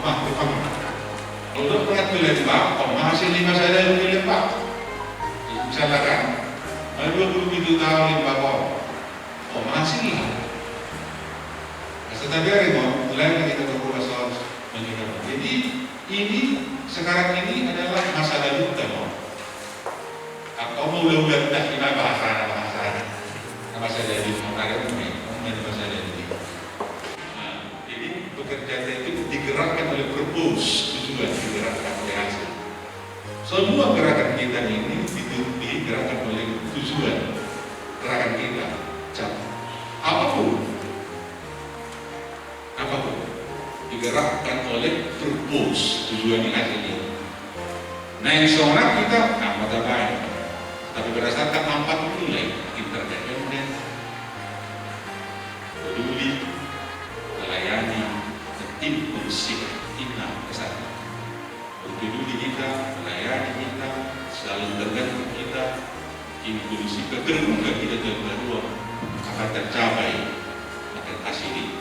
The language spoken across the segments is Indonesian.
omah Jepang. Untuk pernah ke Lembang, omah hasil 5 saya di Lembang. Misalkan, 27 tahun Lembang omah hasil lah. Tetapi hari mau mulai kita berubah soal menyikapi. Jadi ini sekarang ini adalah masa lalu kita mau. Atau mau udah kita bahasa jadi makanya bahasa jadi. Nah, jadi bekerja itu digerakkan oleh purpose, tujuan digerakkan oleh hasil. Semua gerakan kita ini digerakkan oleh tujuan gerakan kita. Apapun digerakkan oleh purpose, tujuan yang hasil ini. Nah yang seorang kita amat baik, tapi berdasarkan 4 nilai interdependen, peduli, melayani, dan inklusif. Inilah kesana. Peduli kita, melayani kita, selalu tergantung kita, inklusif, keterbuka kita kedua akan tercapai akan hasil ini.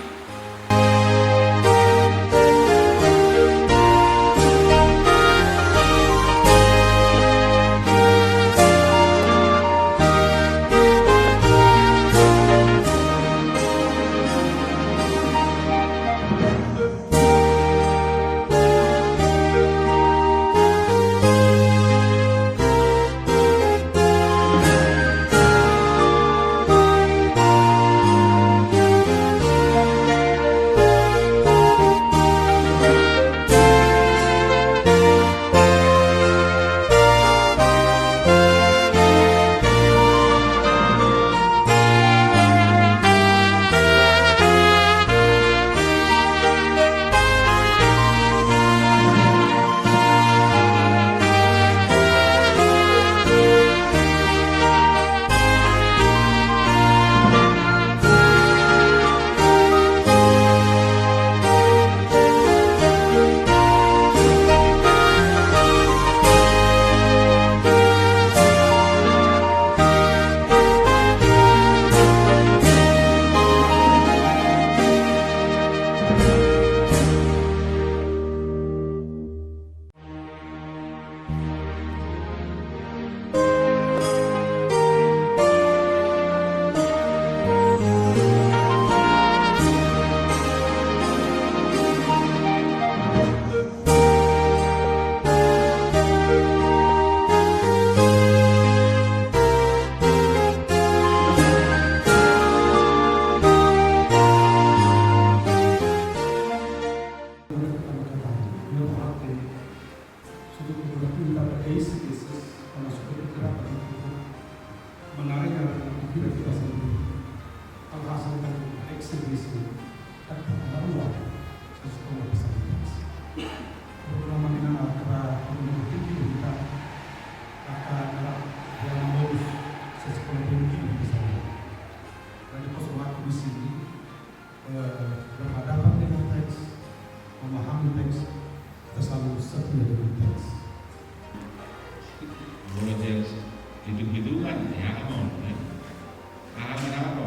Berhadapan dengan teks, memahami teks, kita selalu setia dengan teks. Menurut yang hitung-hitungan ya aman, apa?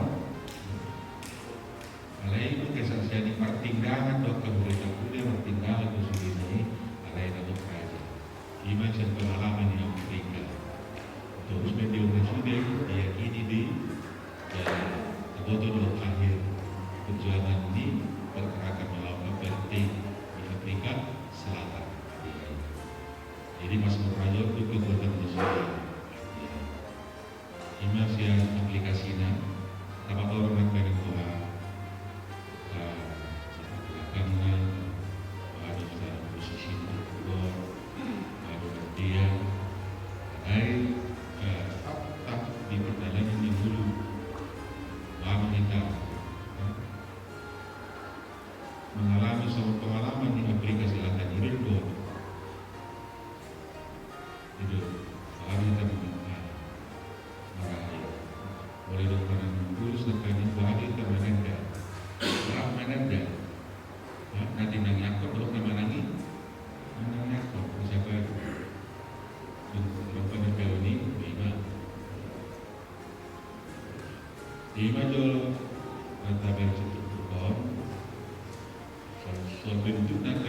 Kalau itu kesaksian di pertinggangan dokter mereka kuda pertinggangan itu sudah ini, kalau itu kaji. Iman dan pengalaman yang Afrika. Terus media sudah diyakini di kebutuhan akhir perjuangan ini pergerakan melawan penting di Afrika Selatan. Jadi Mas Murajo itu kekuatan manusia. Ini masih aplikasinya. Apa orang yang pengen doa? Belakangan harus dalam posisi berdua, harus dia. Tak di perjalanan yang dulu. Lama kita mengalami suatu pengalaman di Afrika Selatan ini dulu. Itu baru kita meminta meraih. Mulai dari dulu sampai ini baru kita menanda. Orang menanda. Nanti nang yakut dong nama lagi. Nang yakut siapa itu? Bapak Nipel ini Lima jual kata bentuk tukon. Soal bentuk dan